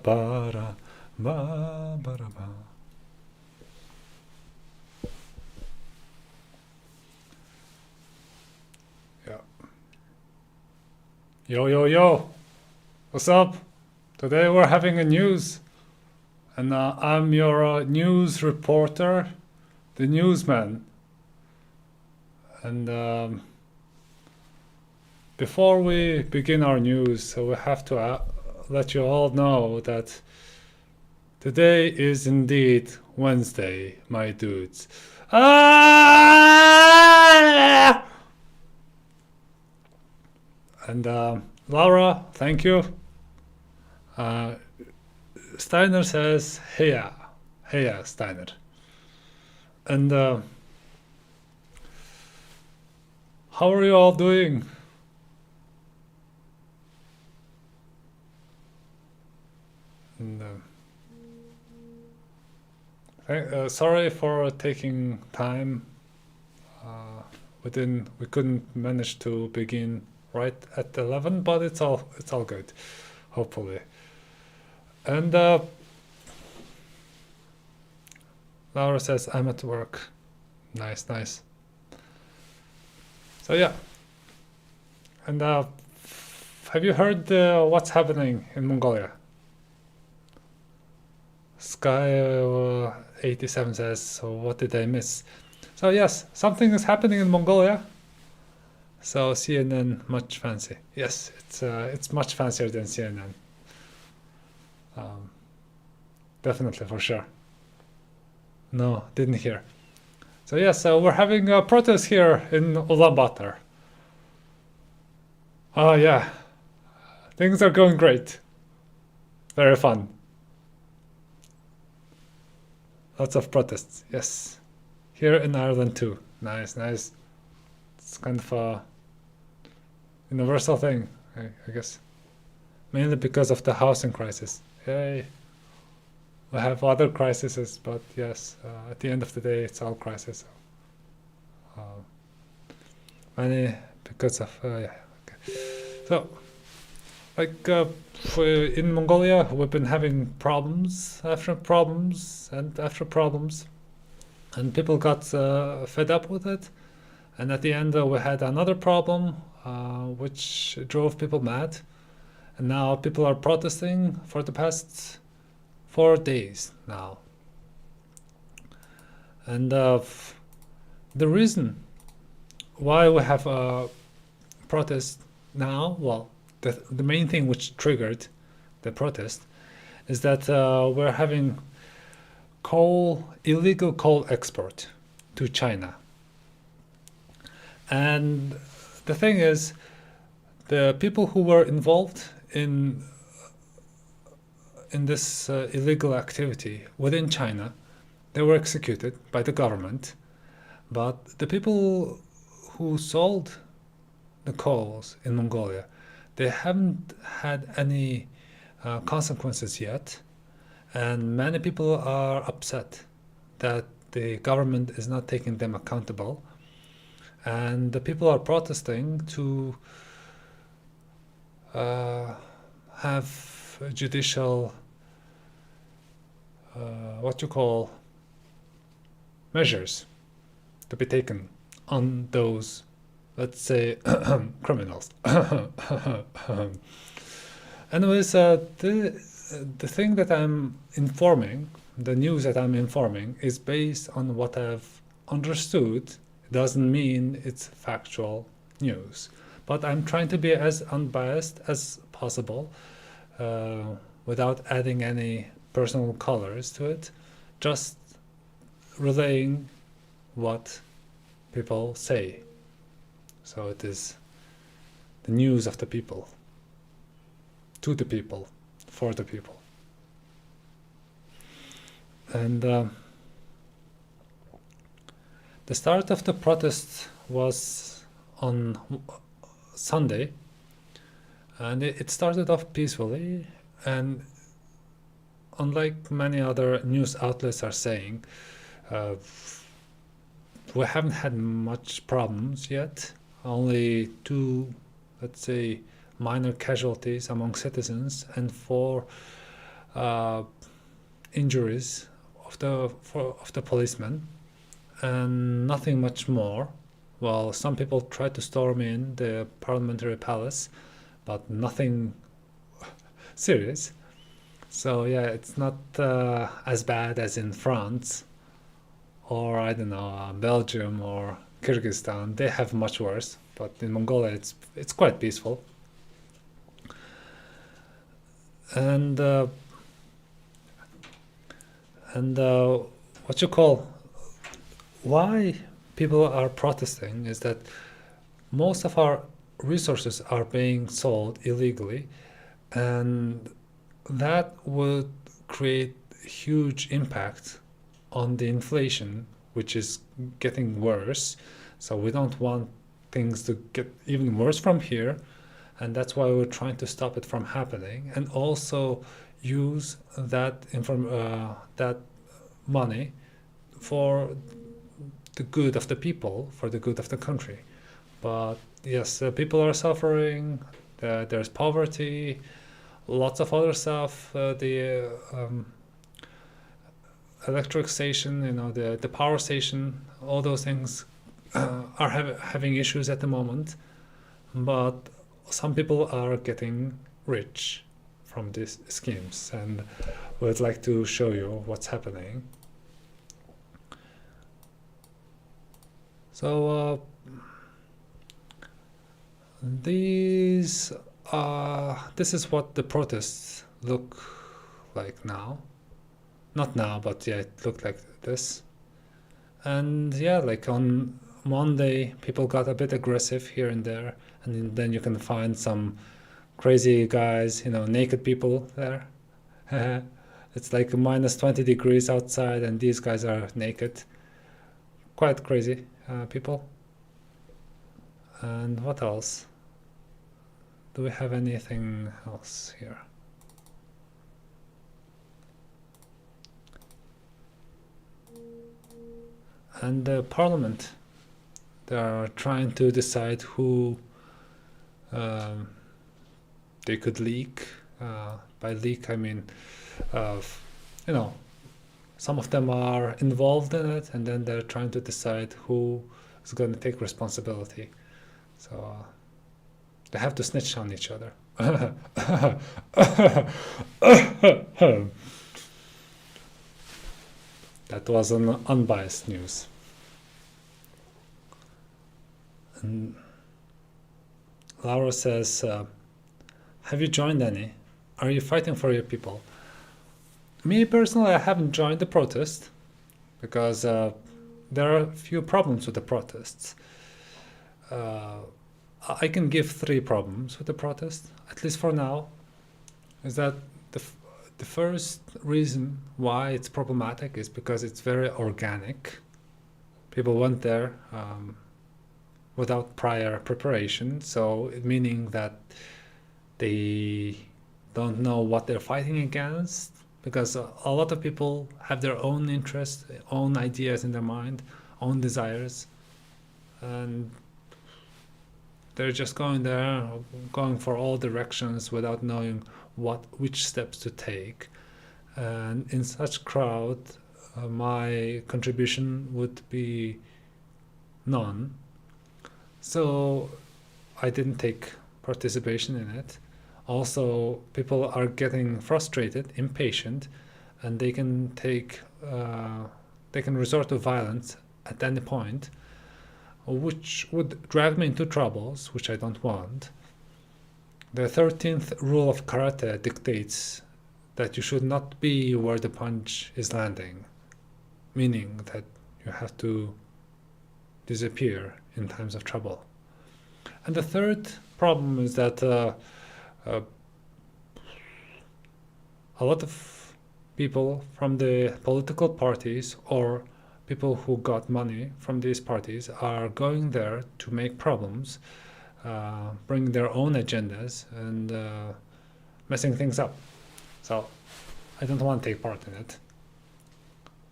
Ba-da, ba-ba-da-ba. Yeah. Yo, yo, yo. What's up? Today we're having a news. And I'm your news reporter, the newsman. And before we begin our news, so we have to let you all know that today is indeed Wednesday, my dudes. Ah! And Laura, thank you. Steiner says, heya. Heya, Steiner. And how are you all doing? And, sorry for taking time. We couldn't manage to begin right at 11, but it's all good, hopefully. And Laura says, I'm at work. Nice, nice. So yeah. And have you heard what's happening in Mongolia? Sky 87 says, so what did I miss? So yes, something is happening in Mongolia. So CNN, much fancy. Yes, it's much fancier than CNN. Definitely, for sure. No, didn't hear. So yes, we're having a protest here in Ulaanbaatar. Oh yeah, things are going great. Very fun. Lots of protests, yes. Here in Ireland too. Nice, nice. It's kind of a universal thing, I guess. Mainly because of the housing crisis. Yay. We have other crises, but yes, at the end of the day, it's all crisis. Mainly because of, yeah. Okay. So, like in Mongolia, we've been having problems after problems and after problems, and people got fed up with it. And at the end, we had another problem, which drove people mad. And now people are protesting for the past 4 days now. And the reason why we have a protest now, well, the main thing which triggered the protest is that we're having illegal coal export to China. And the thing is, the people who were involved in this illegal activity within China, they were executed by the government. But the people who sold the coals in Mongolia, they haven't had any consequences yet. And many people are upset that the government is not taking them accountable. And the people are protesting to have judicial, what you call, measures to be taken on those, let's say, criminals. Anyways, the thing that I'm informing, the news that I'm informing, is based on what I've understood. It doesn't mean it's factual news. But I'm trying to be as unbiased as possible, without adding any personal colors to it, just relaying what people say. So it is the news of the people, to the people, for the people. And the start of the protest was on Sunday, and it started off peacefully, and unlike many other news outlets are saying, we haven't had much problems yet, only 2, let's say, minor casualties among citizens and 4 uh, injuries of the policemen, and nothing much more. Well, some people tried to storm in the parliamentary palace, but nothing serious. So yeah, it's not as bad as in France or I don't know, Belgium or Kyrgyzstan. They have much worse, but in Mongolia it's quite peaceful. And what you call why people are protesting is that most of our resources are being sold illegally, and that would create huge impact on the inflation, which is getting worse. So we don't want things to get even worse from here, and that's why we're trying to stop it from happening, and also use that that money for the good of the people, for the good of the country. But yes, people are suffering. There's poverty, lots of other stuff. The electric station, the power station, all those things are having issues at the moment. But some people are getting rich from these schemes, and we'd like to show you what's happening. So this is what the protests look like now. Not now, but yeah, it looked like this. And yeah, like on Monday, people got a bit aggressive here and there, and then you can find some crazy guys, naked people there. It's like minus 20 degrees outside, and these guys are naked. Quite crazy people. And what else? Do we have anything else here? And the parliament, they are trying to decide who they could leak. By leak, I mean, some of them are involved in it, and then they're trying to decide who is going to take responsibility. So they have to snitch on each other. That was an unbiased news. And Laura says, have you joined any? Are you fighting for your people? Me personally, I haven't joined the protest because there are a few problems with the protests. I can give 3 problems with the protest, at least for now. Is that the first reason why it's problematic is because it's very organic. People went there without prior preparation, so meaning that they don't know what they're fighting against, because a lot of people have their own interests, own ideas in their mind, own desires, and they're just going there, going for all directions without knowing which steps to take. And in such crowd, my contribution would be none. So I didn't take participation in it. Also, people are getting frustrated, impatient, and they can resort to violence at any point, which would drag me into troubles, which I don't want. The 13th rule of karate dictates that you should not be where the punch is landing, meaning that you have to disappear in times of trouble. And the third problem is that a lot of people from the political parties or people who got money from these parties are going there to make problems, bring their own agendas, and messing things up. So I don't want to take part in it.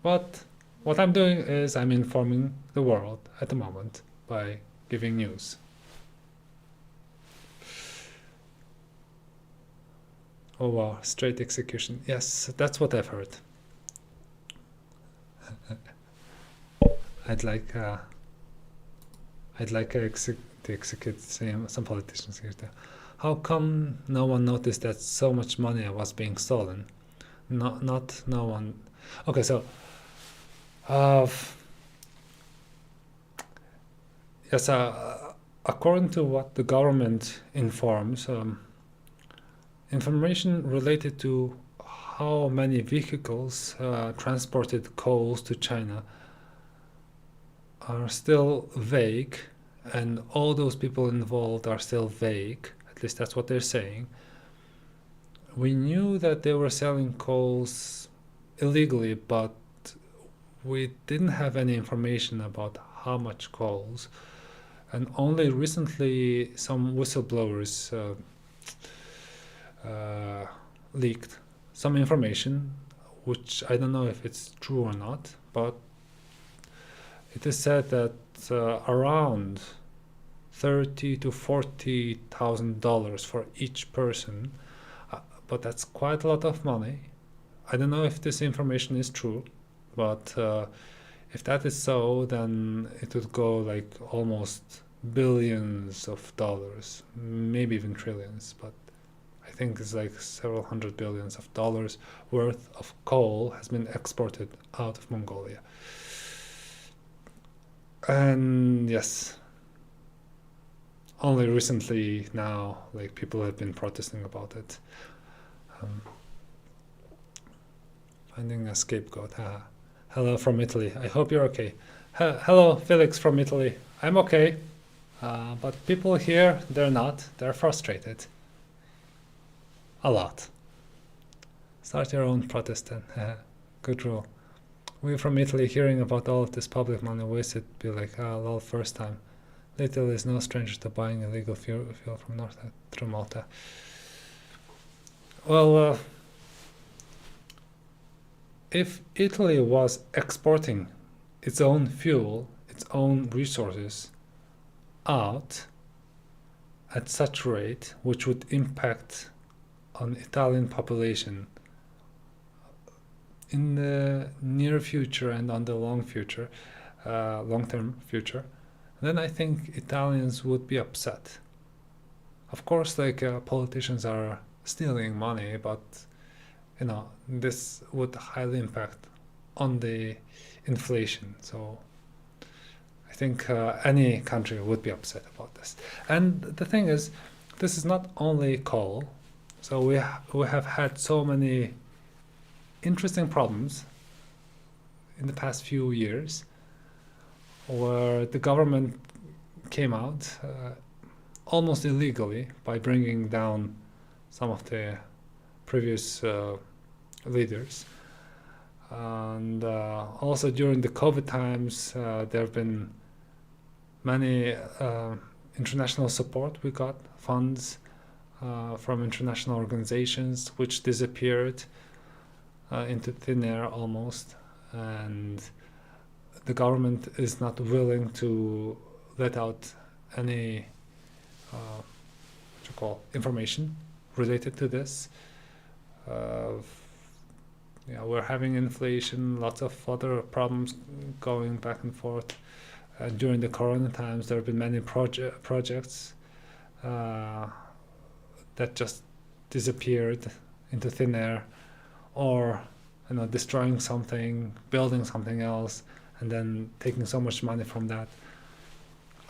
But what I'm doing is I'm informing the world at the moment by giving news. Oh wow, straight execution. Yes, that's what I've heard. I'd like to execute some politicians here too. How come no one noticed that so much money was being stolen? Not no one. Okay, so yes, according to what the government informs, information related to how many vehicles transported coals to China are still vague, and all those people involved are still vague. At least that's what they're saying. We knew that they were selling coals illegally, but we didn't have any information about how much coals. And only recently some whistleblowers leaked some information, which I don't know if it's true or not, but it is said that around $30,000 to $40,000 for each person, but that's quite a lot of money. I don't know if this information is true, but if that is so, then it would go like almost billions of dollars, maybe even trillions, but I think it's like several hundred billions of dollars worth of coal has been exported out of Mongolia. And yes, only recently now, like, people have been protesting about it. Finding a scapegoat. Hello from Italy. I hope you're okay. Hello, Felix from Italy. I'm okay. But people here, they're not. They're frustrated. A lot. Start your own protest then. Good rule. We from Italy, hearing about all of this public money wasted, be like, lol, first time. Italy is no stranger to buying illegal fuel from North through Malta. Well, if Italy was exporting its own fuel, its own resources out at such rate, which would impact on Italian population in the near future and on the long-term future, then I think Italians would be upset. Of course, like, politicians are stealing money, but this would highly impact on the inflation. So I think any country would be upset about this. And the thing is, this is not only coal. So we have had so many interesting problems in the past few years where the government came out almost illegally by bringing down some of the previous leaders. And also during the COVID times, there have been many international support. We got funds from international organizations which disappeared into thin air almost, and the government is not willing to let out any information related to this. We're having inflation, lots of other problems going back and forth. During the Corona times, there have been many projects that just disappeared into thin air, or destroying something, building something else, and then taking so much money from that.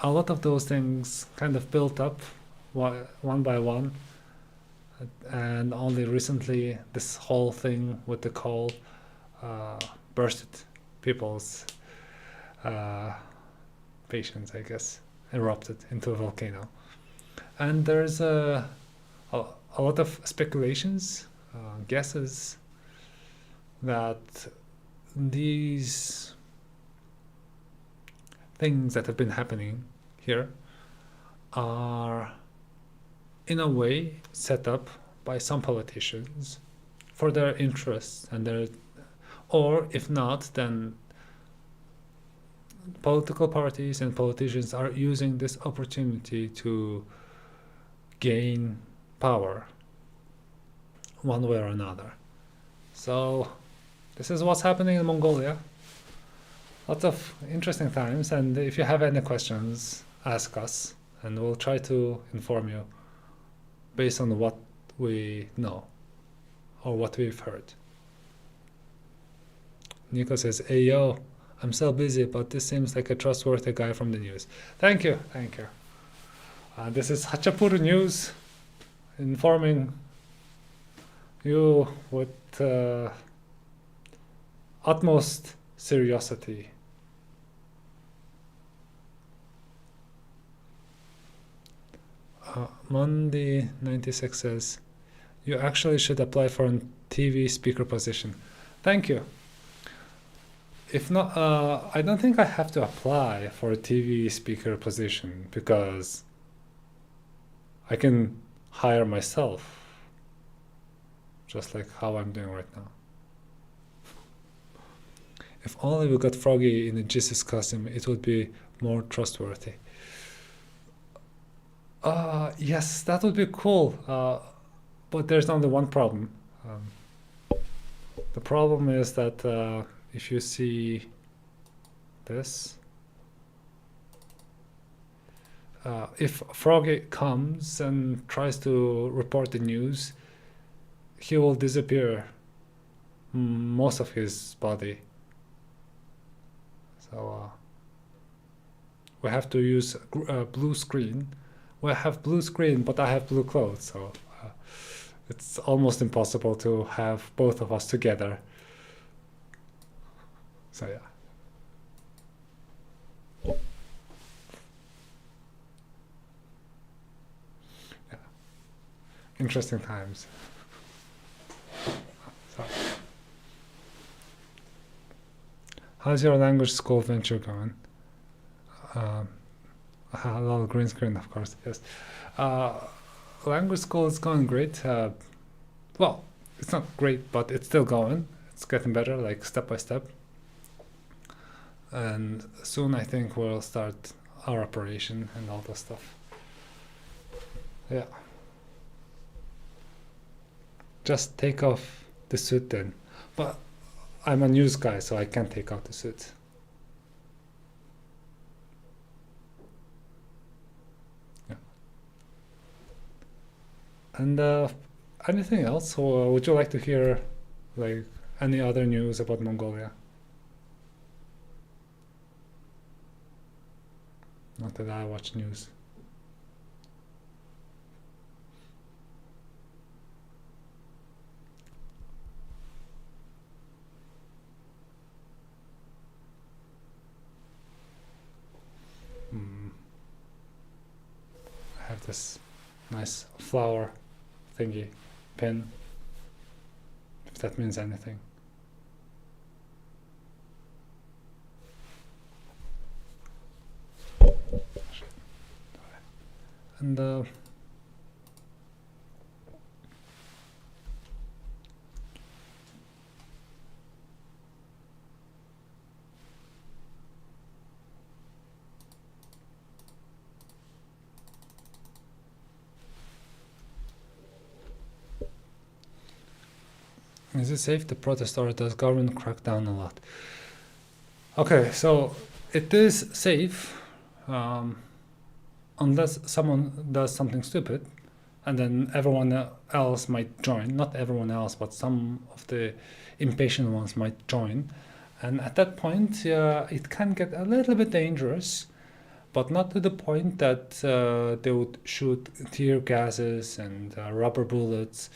A lot of those things kind of built up one by one, and only recently this whole thing with the coal bursted people's patience, I guess, erupted into a volcano. And there's a lot of speculations, guesses, that these things that have been happening here are in a way set up by some politicians for their interests, and or if not, then political parties and politicians are using this opportunity to gain power one way or another. So this is what's happening in Mongolia. Lots of interesting times, and if you have any questions, ask us, and we'll try to inform you based on what we know or what we've heard. Nico says, hey yo, I'm so busy, but this seems like a trustworthy guy from the news. Thank you, thank you. This is Hachapur News, informing you with utmost seriosity. Monday 96 says, you actually should apply for a TV speaker position. Thank you. If not, I don't think I have to apply for a TV speaker position because I can hire myself, just like how I'm doing right now. If only we got Froggy in a Jesus costume, it would be more trustworthy. Yes, that would be cool, but there's only one problem. The problem is that if you see this, if Froggy comes and tries to report the news, he will disappear most of his body. So we have to use blue screen. We have blue screen, but I have blue clothes, so it's almost impossible to have both of us together. So yeah. Yeah. Interesting times. Sorry. How's your language school venture going? A lot of green screen, of course, yes. Language school is going great. Well, it's not great, but it's still going. It's getting better, like step by step. And soon I think we'll start our operation and all that stuff. Yeah. Just take off the suit then. But I'm a news guy, so I can't take off the suit. Yeah. And anything else, or would you like to hear like any other news about Mongolia? Not that I watch news. I have this nice flower thingy pin, if that means anything. And is it safe to protest, or does government crack down a lot? Okay, so it is safe unless someone does something stupid, and then everyone else might join. Not everyone else, but some of the impatient ones might join. And at that point, it can get a little bit dangerous, but not to the point that they would shoot tear gases and rubber bullets,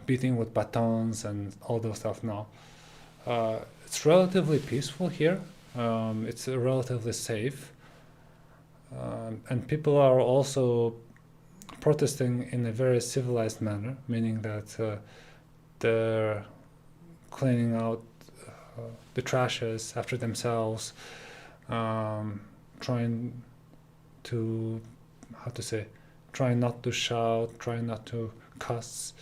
beating with batons and all those stuff. No, it's relatively peaceful here. It's relatively safe, and people are also protesting in a very civilized manner, meaning that they're cleaning out the trashes after themselves, trying to, try not to shout, try not to cuss,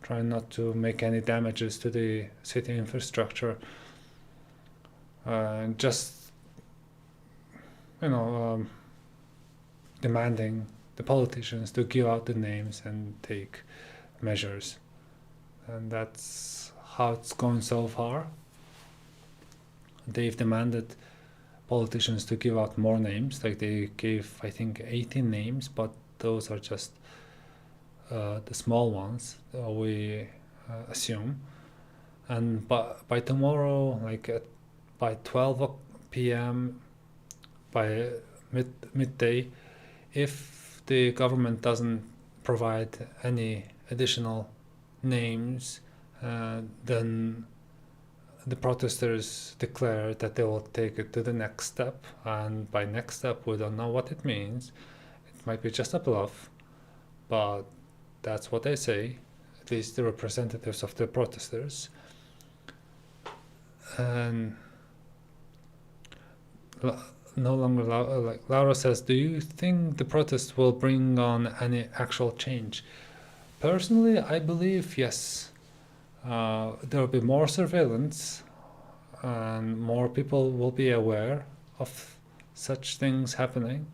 try not to make any damages to the city infrastructure, just, demanding the politicians to give out the names and take measures. and that's how it's going so far. They've demanded politicians to give out more names, like they gave, I think, 18 names, but those are just the small ones, we assume. And by tomorrow, like by 12 p.m., by midday, if the government doesn't provide any additional names, then the protesters declare that they will take it to the next step. And by next step, we don't know what it means. It might be just a bluff, but that's what they say, at least the representatives of the protesters. And no longer, like Laura says, do you think the protest will bring on any actual change? Personally, I believe yes. There will be more surveillance, and more people will be aware of such things happening.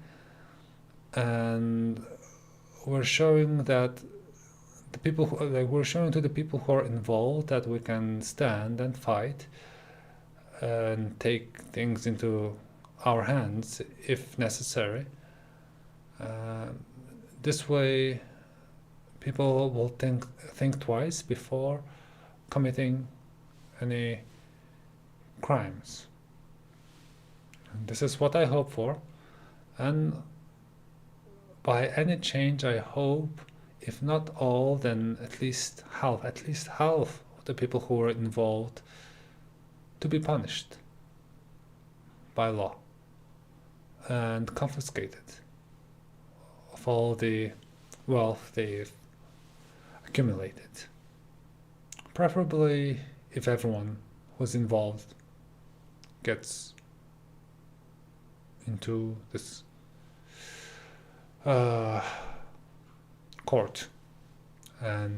And we're showing that the people, we're showing to the people who are involved that we can stand and fight and take things into our hands if necessary. This way, people will think twice before committing any crimes. And this is what I hope for. And by any change, I hope, if not all, then at least half of the people who were involved to be punished by law and confiscated of all the wealth they've accumulated. Preferably if everyone who's involved gets into this court and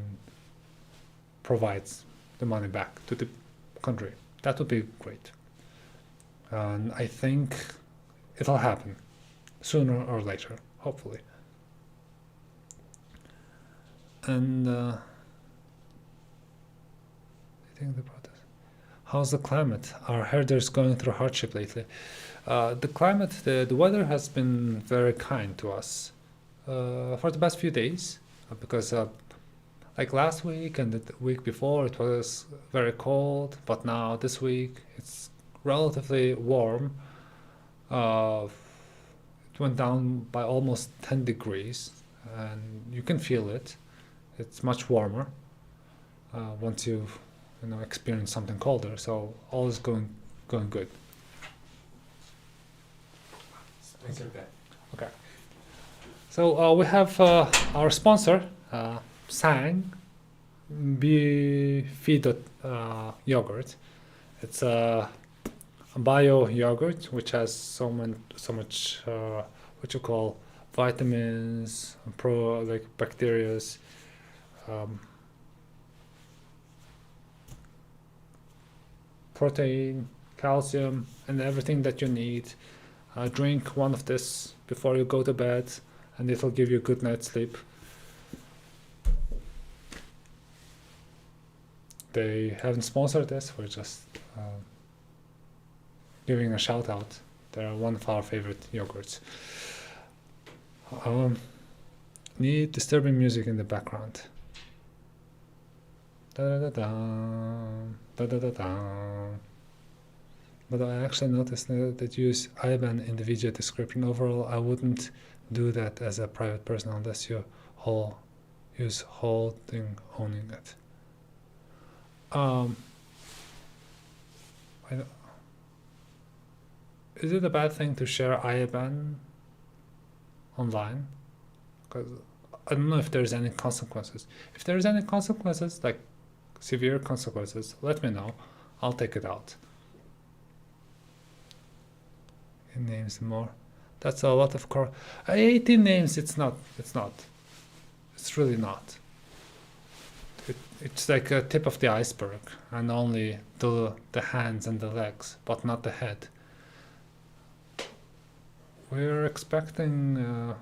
provides the money back to the country. That would be great. And I think it'll happen sooner or later, hopefully. And I think the protest. How's the climate? Are herders going through hardship lately? The climate, the weather has been very kind to us for the past few days, because like last week and the week before it was very cold, but now this week it's relatively warm. It went down by almost 10 degrees, and you can feel it. It's much warmer once you've experienced something colder. So all is going good. Okay. So we have our sponsor, Sang Feed yogurt. It's a bio yogurt which has so much what you call vitamins, bacteria, protein, calcium, and everything that you need. Drink one of this before you go to bed, and it'll give you a good night's sleep. They haven't sponsored this, we're just giving a shout out. They're one of our favorite yogurts. Need disturbing music in the background. But I actually noticed that you use IBAN in the video description. Overall, I wouldn't do that as a private person unless you use holding owning it. Is it a bad thing to share IBAN online? Because I don't know if there's any consequences. If there's any consequences, like severe consequences, let me know. I'll take it out. It names more. That's a lot of 18 names. It's not. It's really not. It's like a tip of the iceberg, and only the hands and the legs, but not the head. We're expecting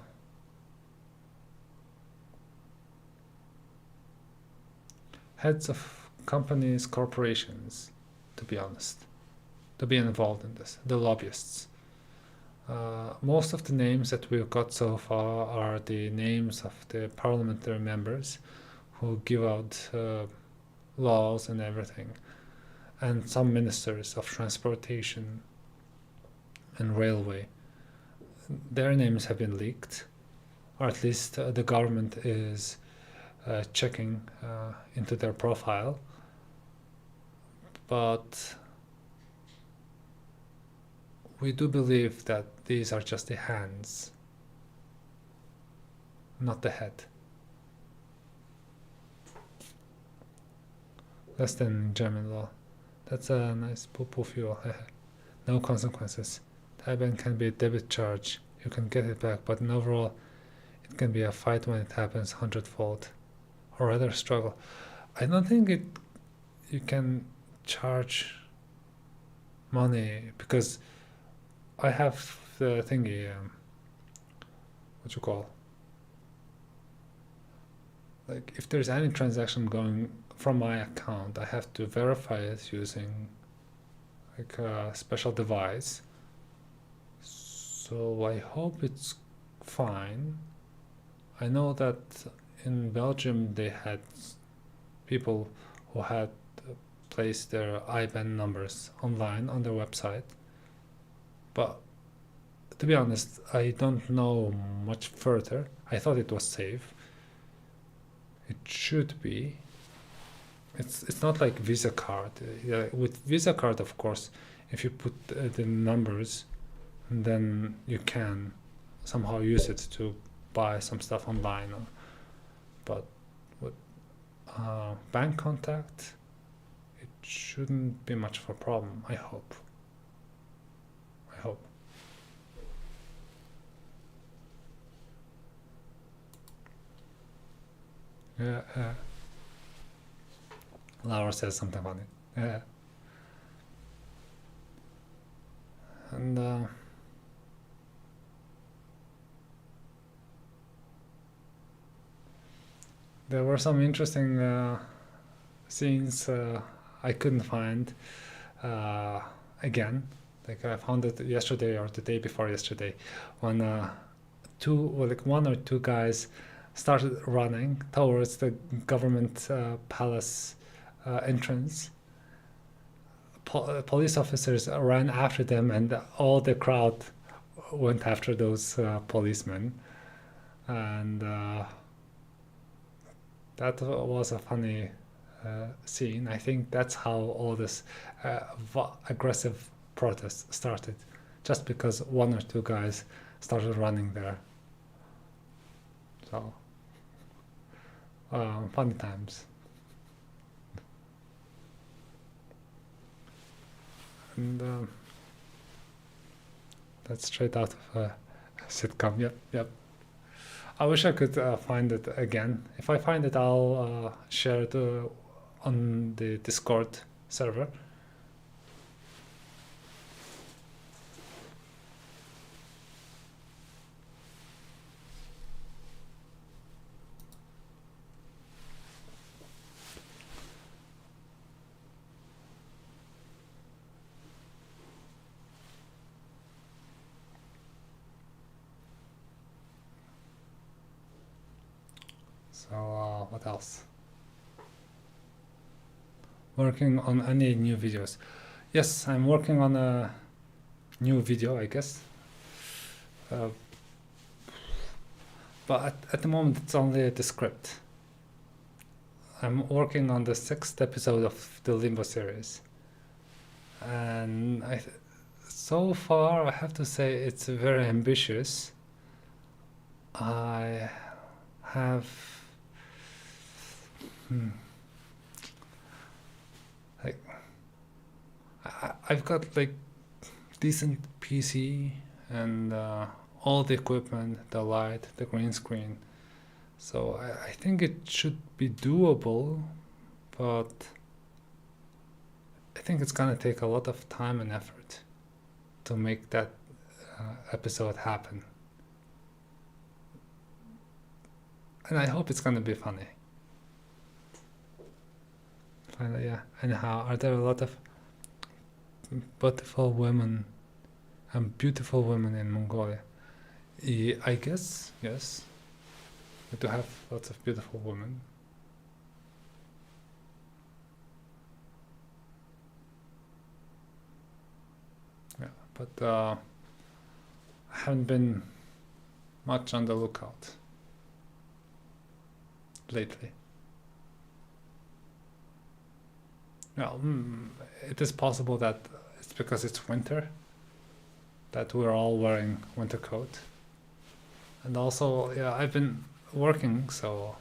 heads of companies, corporations, to be honest, to be involved in this, the lobbyists. Most of the names that we've got so far are the names of the parliamentary members who give out laws and everything, and some ministers of transportation and railway. Their names have been leaked, or at least the government is checking into their profile. But we do believe that these are just the hands, not the head. Less than German law. That's a nice poo-poo fuel. No consequences. The IBAN can be a debit charge. You can get it back, but in overall, it can be a fight when it happens 100-fold, or rather struggle. I don't think you can charge money, because I have the thingy, what you call, like if there's any transaction going from my account, I have to verify it using like a special device. So I hope it's fine. I know that in Belgium they had people who had placed their IBAN numbers online on their website, but to be honest, I don't know much further. I thought it was safe. It should be. It's not like Visa card. With Visa card, of course, if you put the numbers, then you can somehow use it to buy some stuff online. But with bank contact, it shouldn't be much of a problem. I hope. Yeah. Laura says something funny. Yeah. And there were some interesting scenes I couldn't find again. Like I found it yesterday or the day before yesterday, when one or two guys started running towards the government palace entrance. Police officers ran after them, and all the crowd went after those policemen, and that was a funny scene. I think that's how all this aggressive protest started, just because one or two guys started running there. So funny times. And that's straight out of a sitcom. Yep. I wish I could find it again. If I find it, I'll share it on the Discord server. So what else? Working on any new videos? Yes, I'm working on a new video, I guess. But at the moment it's only the script. I'm working on the 6th episode of the Limbo series, and so far I have to say it's very ambitious. I have I've got like decent PC and all the equipment, the light, the green screen. So I think it should be doable, but I think it's gonna take a lot of time and effort to make that episode happen. And I hope it's gonna be funny. kind of, yeah. Anyhow, are there a lot of beautiful women and beautiful women in Mongolia? Yeah, I guess, yes. We do have lots of beautiful women. Yeah, but I haven't been much on the lookout lately. Well, it is possible that it's because it's winter that we're all wearing winter coat. And also, yeah, I've been working, so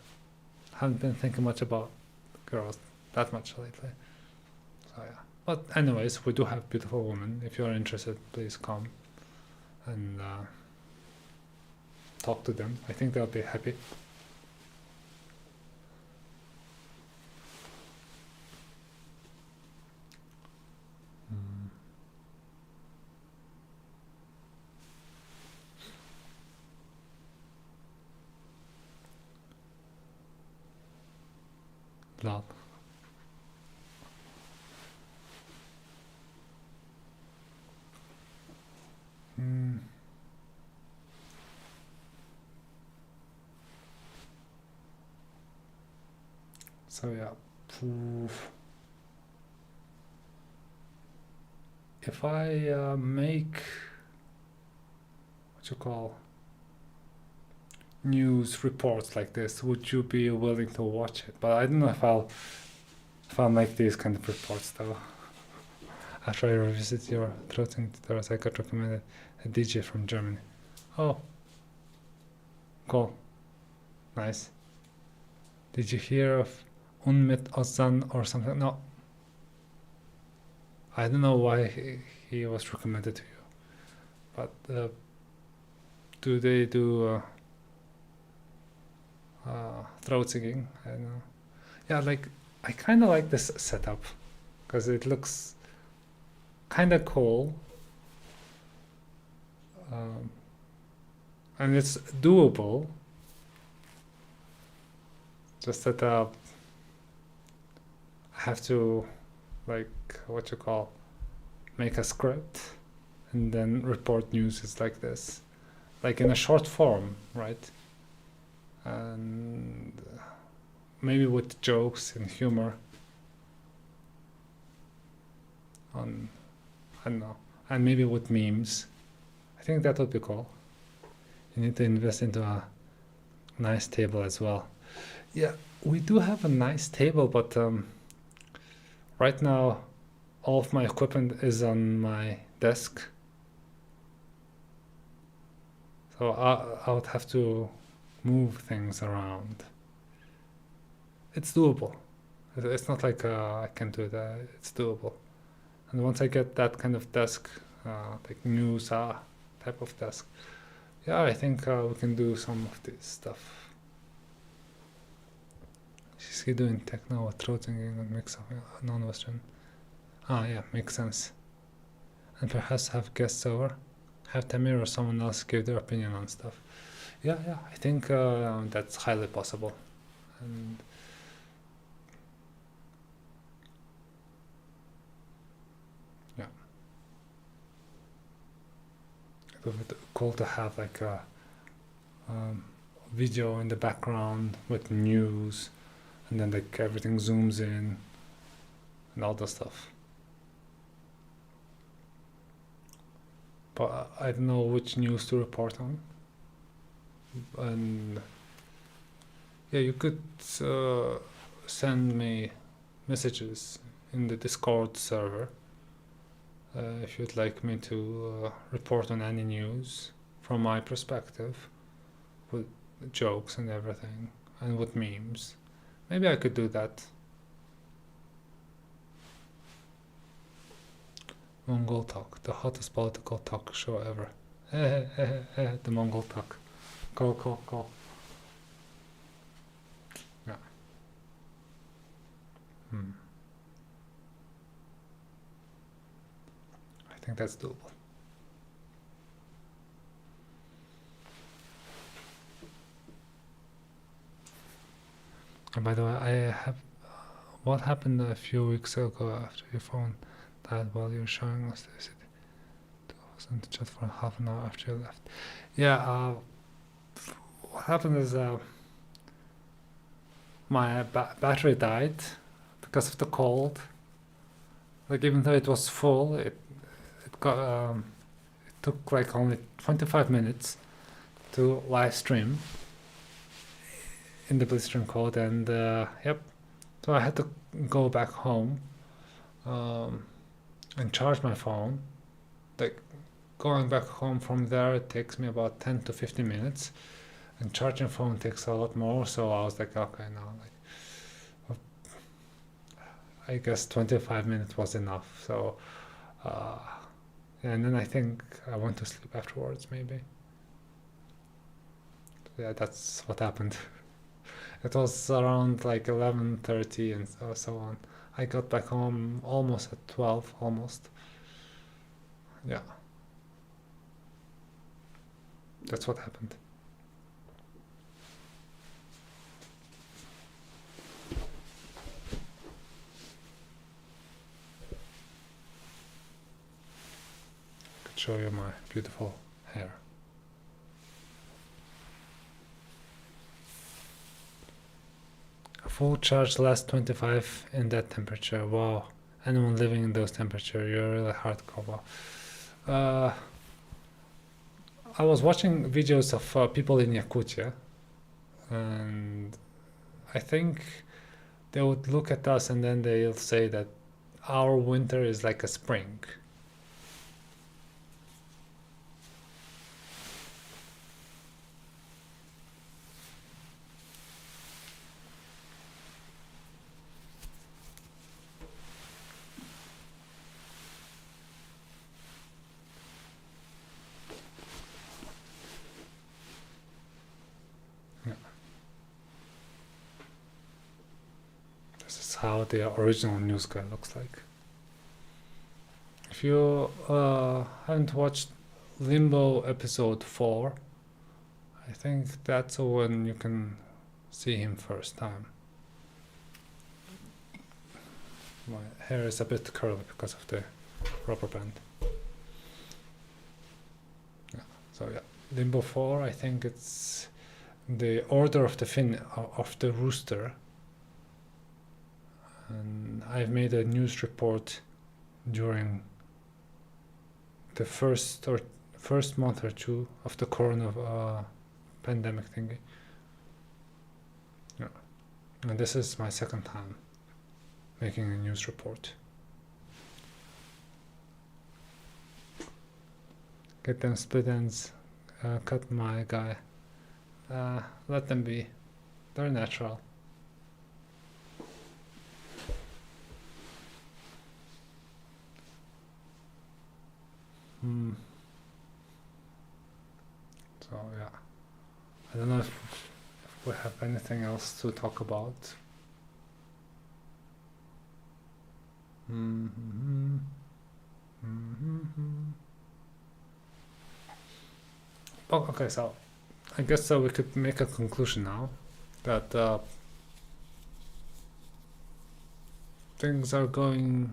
haven't been thinking much about girls that much lately. So yeah. But anyways, we do have beautiful women. If you're interested, please come and talk to them. I think they'll be happy. Love. So yeah, if I make what you call news reports like this, would you be willing to watch it? But I don't know if I'll make these kind of reports though. After I revisit your throating tutorials, I got recommended a DJ from Germany. Oh, cool, nice. Did you hear of Unmit Ozan or something? No. I don't know why he was recommended to you, but do they do throat singing? I don't know. Yeah, like I kind of like this setup because it looks kind of cool, and it's doable. Just that I have to, like, what you call, make a script and then report news is like this, like in a short form, right? And maybe with jokes and humor on, I don't know, and maybe with memes. I think that would be cool. You need to invest into a nice table as well. Yeah, we do have a nice table, but right now all of my equipment is on my desk. So I would have to move things around. It's doable. It's not like I can do that. It's doable. And once I get that kind of desk, like news type of desk, yeah, I think we can do some of this stuff. She's doing techno with throat singing and mix of non-Western. Ah, yeah, makes sense. And perhaps have guests over, have Tamir or someone else give their opinion on stuff. Yeah, I think that's highly possible. And yeah, it would be cool to have like a video in the background with news, and then like everything zooms in and all that stuff. But I don't know which news to report on. And yeah, you could send me messages in the Discord server if you'd like me to report on any news from my perspective, with jokes and everything, and with memes. Maybe I could do that. Mongol Talk, the hottest political talk show ever. The Mongol Talk. Cool. Yeah. I think that's doable. And by the way, I have what happened a few weeks ago after your phone died while you were showing us this? It wasn't just for half an hour after you left. Yeah, what happened is my battery died because of the cold. Like even though it was full, it took like only 25 minutes to live stream in the blistering cold, and yep. So I had to go back home and charge my phone. Like going back home from there, it takes me about 10 to 15 minutes, and charging phone takes a lot more. So I was like, okay, now like I guess 25 minutes was enough. So and then I think I went to sleep afterwards, maybe. Yeah, that's what happened. It was around like 11:30 and so on. I got back home almost at 12, almost. Yeah. That's what happened. I could show you my beautiful hair. A full charge lasts 25 in that temperature. Wow. Anyone living in those temperatures, you're really hardcore. I was watching videos of people in Yakutia, and I think they would look at us and then they'll say that our winter is like a spring. This is how the original news guy looks like. If you haven't watched Limbo episode 4, I think that's when you can see him first time. My hair is a bit curly because of the rubber band. Yeah. So yeah, Limbo 4. I think it's the Order of the Rooster, and I've made a news report during the first month or two of the corona pandemic thingy. Yeah. And this is my second time making a news report. Get them split ends, cut my guy. Let them be. They're natural. So yeah, I don't know if we have anything else to talk about. Oh, okay, so I guess we could make a conclusion now that things are going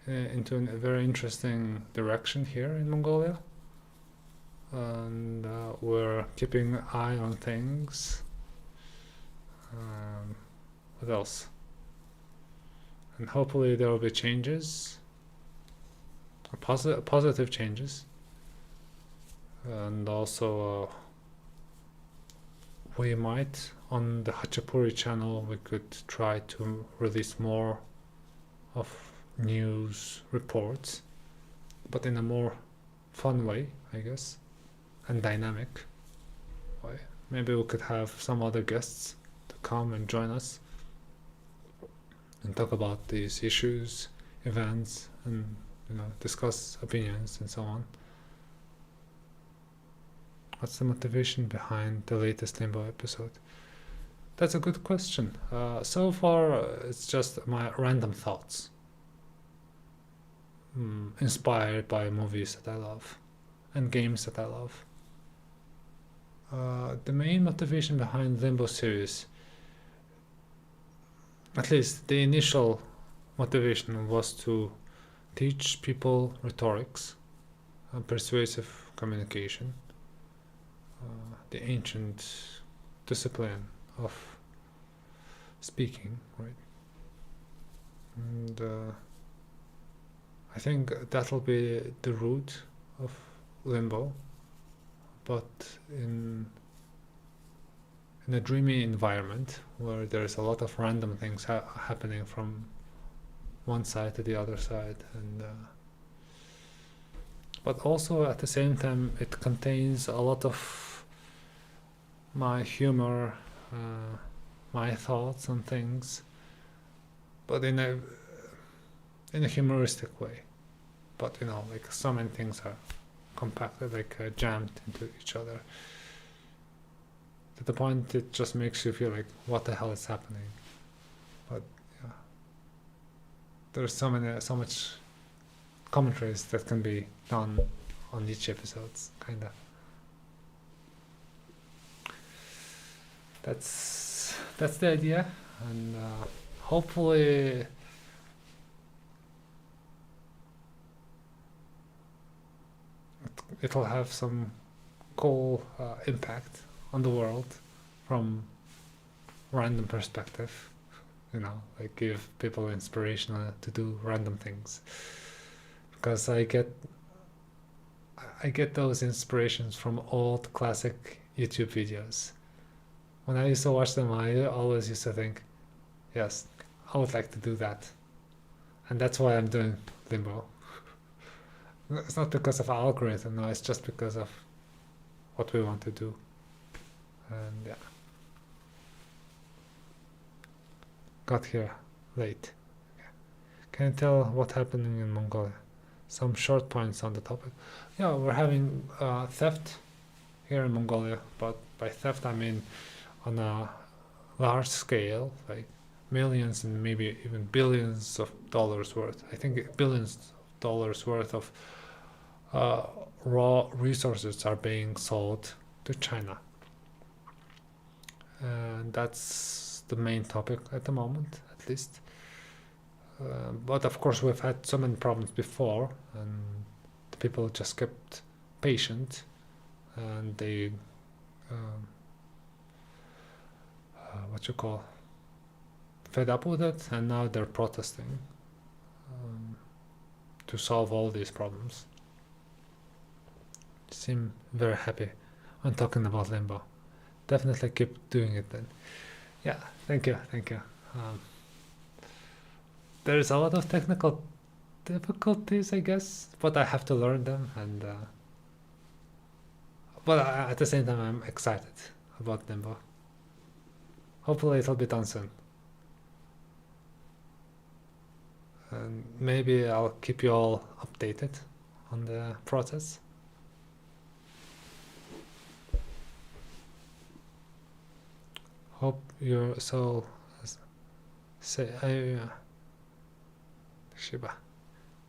into a very interesting direction here in Mongolia, and we're keeping an eye on things. What else? And hopefully there will be changes, positive changes, and also we might on the Hachapuri channel we could try to release more of news reports, but in a more fun way, I guess, and dynamic way. Maybe we could have some other guests to come and join us and talk about these issues, events, and discuss opinions and so on. What's the motivation behind the latest Limbo episode? That's a good question. So far, it's just my random thoughts, inspired by movies that I love and games that I love. The main motivation behind Limbo series at least the initial motivation was to teach people rhetorics, persuasive communication, the ancient discipline of speaking, right? And I think that'll be the root of Limbo, but in a dreamy environment where there's a lot of random things happening from one side to the other side, and but also at the same time it contains a lot of my humor, my thoughts on things, but in a humoristic way. But like so many things are compacted, like jammed into each other, to the point it just makes you feel like, what the hell is happening? But yeah, there's so much commentaries that can be done on each episodes, kinda. That's the idea, and hopefully it'll have some cool impact on the world from random perspective, like give people inspiration to do random things, because I get those inspirations from old classic YouTube videos. When I used to watch them, I always used to think, yes, I would like to do that, and that's why I'm doing Limbo. It's not because of our algorithm, no, it's just because of what we want to do. And yeah, got here late. Can you tell what's happening in Mongolia? Some short points on the topic. Yeah, we're having theft here in Mongolia, but by theft I mean on a large scale, like millions and maybe even billions of dollars worth. I think billions of dollars worth of raw resources are being sold to China, and that's the main topic at the moment, at least. But of course we've had so many problems before, and the people just kept patient, and they fed up with it, and now they're protesting to solve all these problems. Seem very happy when talking about Limbo. Definitely keep doing it then. Yeah, thank you. There's a lot of technical difficulties, I guess, but I have to learn them, and but at the same time I'm excited about Limbo. Hopefully it'll be done soon, and maybe I'll keep you all updated on the process. Hope your soul say Shiba.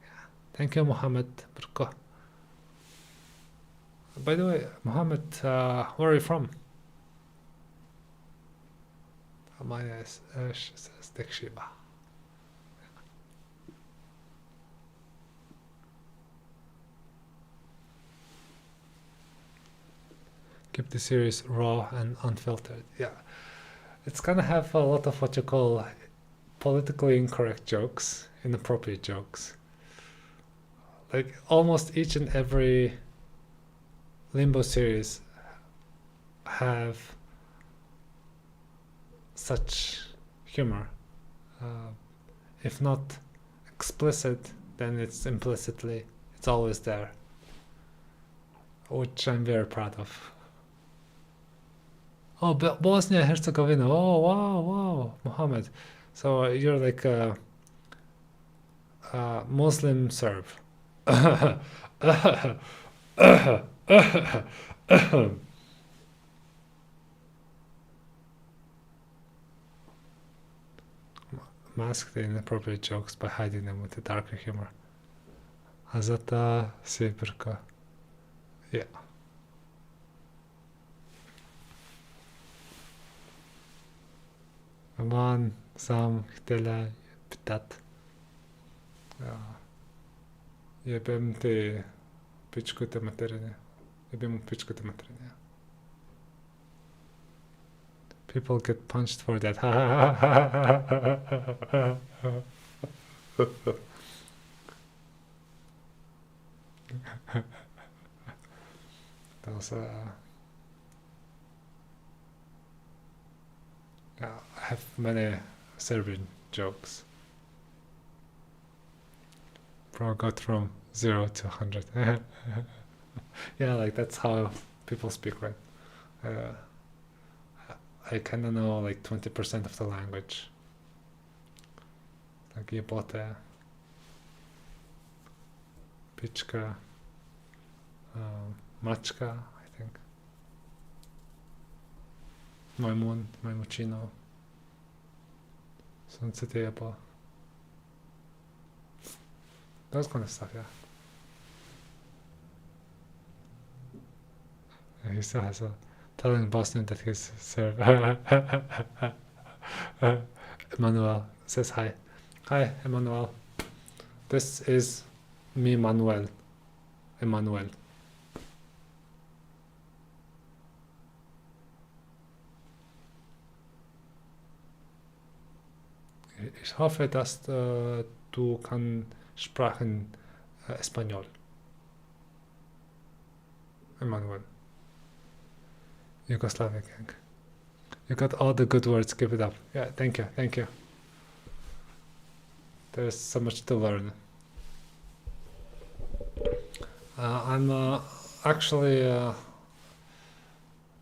Yeah. Thank you, Mohammed Burko. By the way, Mohammed, where are you from? My says Shiba. Keep the series raw and unfiltered. Yeah. It's gonna have a lot of what you call politically incorrect jokes, inappropriate jokes. Like almost each and every Limbo series have such humor. If not explicit, then it's implicitly, it's always there, which I'm very proud of. Oh, Bosnia Herzegovina. Oh, wow, Mohammed. So you're like a Muslim Serb. Mask the inappropriate jokes by hiding them with a darker humor. Azata Sebrka. Yeah. Aman, sam, htela, pitat. Jebem te pičkute materine. Jebem pičkute materine. People get punched for that. That was I have many Serbian jokes. Bro got from 0 to 100. Yeah, like that's how people speak, right? I kind of know like 20% of the language. Like jebote, pička, mačka, I think. Majmun, majmučino. Sunce te jebo. Those kind of stuff, yeah. He still has a telling Boston that he's Serb. Emmanuel says hi. Hi, Emmanuel. This is me, Manuel. Emmanuel. Ich hoffe, dass du kann sprechen Espanol. Emmanuel. Yugoslavia gang. You got all the good words, keep it up. Yeah, thank you, thank you. There's so much to learn. I'm actually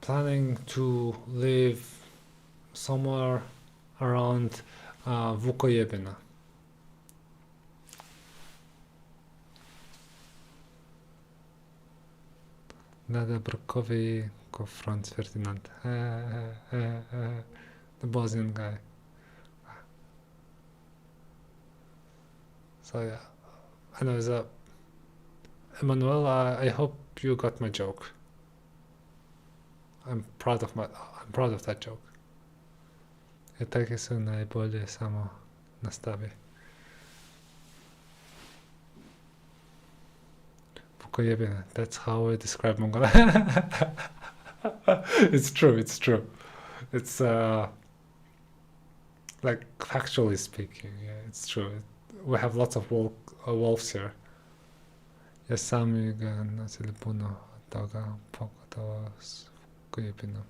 planning to live somewhere around Vukojebina. Nada Brokovi ko Franz Ferdinand. The Bosnian guy. So yeah, anyways, Emmanuel, I hope you got my joke. I'm proud of that joke. Takie są najbolje samo nastavi. Vukojebina, that's how I describe Mongolia. It's true, it's true. It's like factually speaking, yeah, it's true. We have lots of wolves here. Ja sami ga nosili puno toga pogotovo s Vukojebina.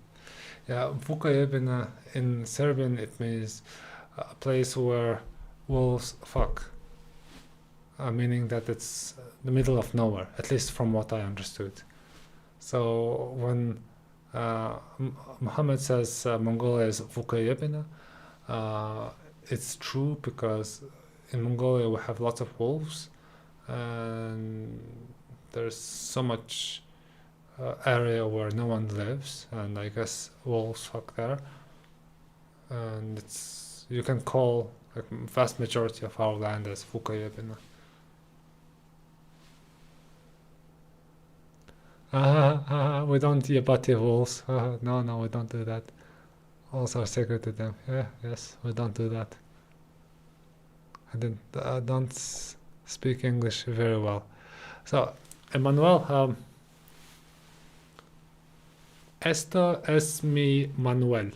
Yeah, Vukojebina in Serbian it means a place where wolves fuck. Meaning that it's the middle of nowhere, at least from what I understood. So when Muhammad says Mongolia is Vukojebina, it's true because in Mongolia we have lots of wolves and there's so much area where no one lives, and I guess wolves fuck there, and it's, you can call like vast majority of our land as Vukojebina. We don't yebati wolves. No, we don't do that. Wolves are sacred to them. Yeah, yes, we don't do that. I don't speak English very well. So, Emmanuel, esto es mi Manuel.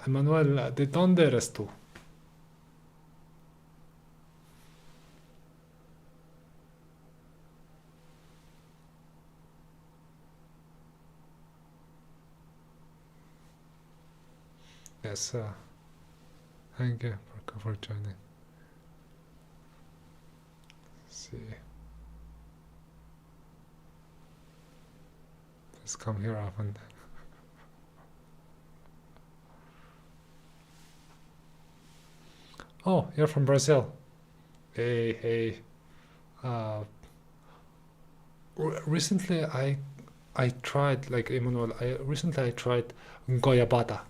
Emmanuel, ¿de dónde eres tú? Yes, thank you for joining. Let's see. Please come here often. Oh, you're from Brazil. Hey. Recently I tried, like Emmanuel, I tried goiabada.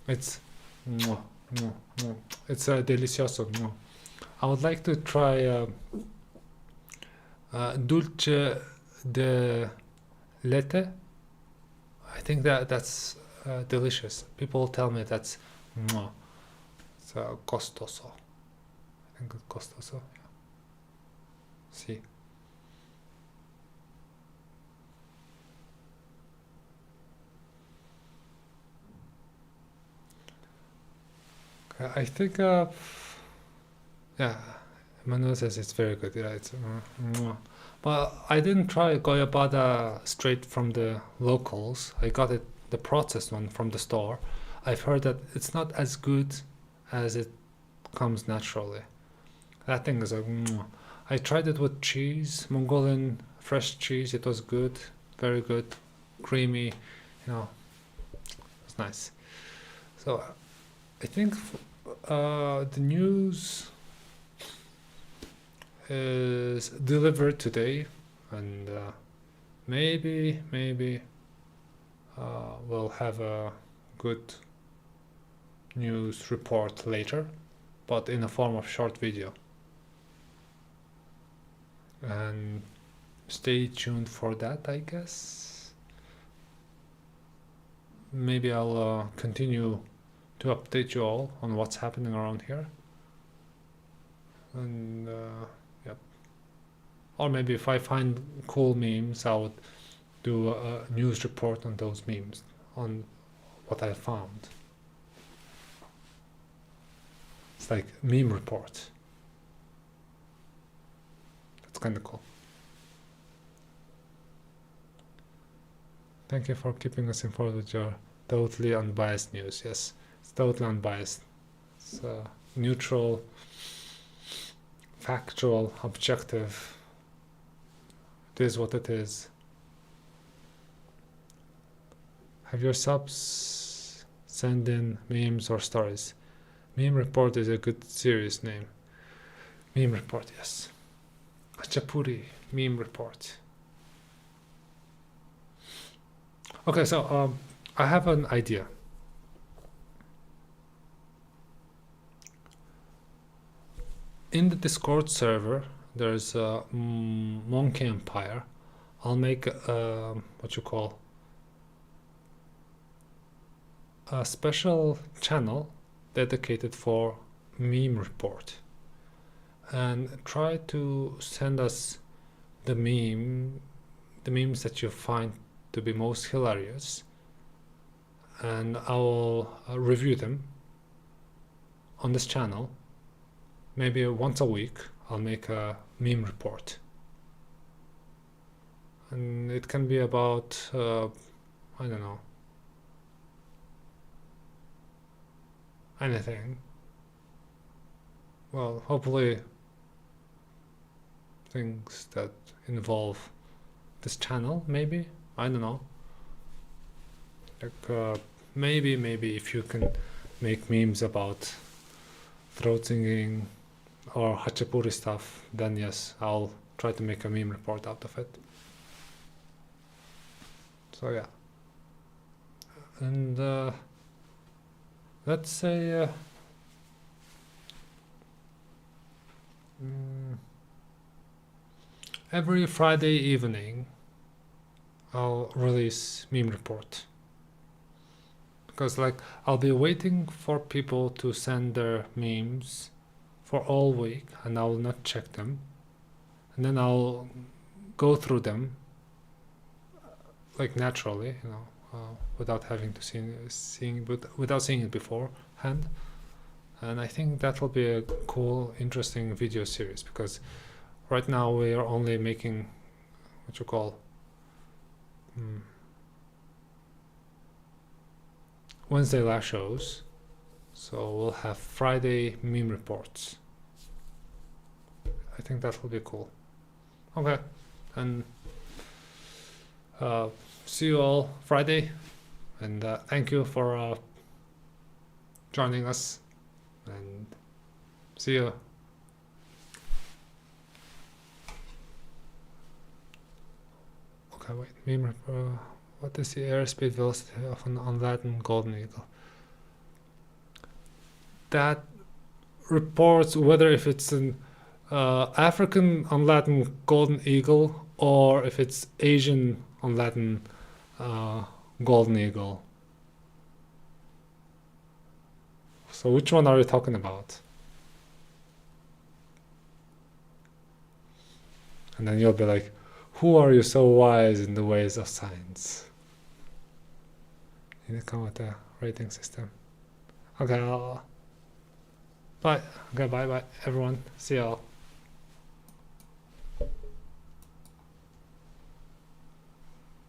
It's It's delicioso. I would like to try dulce de leche. I think that's delicious. People tell me that's it's costoso. I think it's costoso. Yeah. See. I think yeah, Manuel says it's very good. Yeah, it's but I didn't try goyabada straight from the locals. I got it the processed one from the store. I've heard that it's not as good as it comes naturally. That thing is like I tried it with cheese, Mongolian fresh cheese. It was good, very good, creamy. You know, it's nice. So I think the news is delivered today, and maybe we'll have a good news report later, but in a form of short video. And stay tuned for that, I guess. Maybe I'll continue to update you all on what's happening around here. And yep. Or maybe if I find cool memes, I would do a news report on those memes, on what I found. It's like meme report. That's kind of cool. Thank you for keeping us informed with your totally unbiased news. Yes, it's totally unbiased. It's neutral, factual, objective. It is what it is. Have your subs send in memes or stories. Meme report is a good series name. Meme report, yes. Khachapuri meme report. Okay, so I have an idea. In the Discord server, there's a Monkey Empire. I'll make what you call a special channel dedicated for meme report, and try to send us the memes that you find to be most hilarious, and I will review them on this channel. Maybe once a week I'll make a meme report, and it can be about I don't know, anything. Well, hopefully things that involve this channel, maybe. I don't know. Like maybe if you can make memes about throat singing or Hachapuri stuff, then yes, I'll try to make a meme report out of it. So yeah. And let's say every Friday evening I'll release meme report, because like I'll be waiting for people to send their memes for all week, and I will not check them, and then I'll go through them like naturally, you know, without having to without seeing it beforehand. And I think that will be a cool, interesting video series, because right now we are only making what you call Wednesday live shows, so we'll have Friday meme reports. I think that will be cool. Okay, and see you all Friday, and thank you for joining us, and see you. Okay, wait, meme what is the airspeed velocity of an unladen golden eagle? that reports whether if it's an African on Latin golden eagle or if it's Asian on Latin golden eagle. So which one are you talking about? And then you'll be like, who are you so wise in the ways of science? You need to come with a rating system. Okay, bye. Okay, bye everyone. See y'all.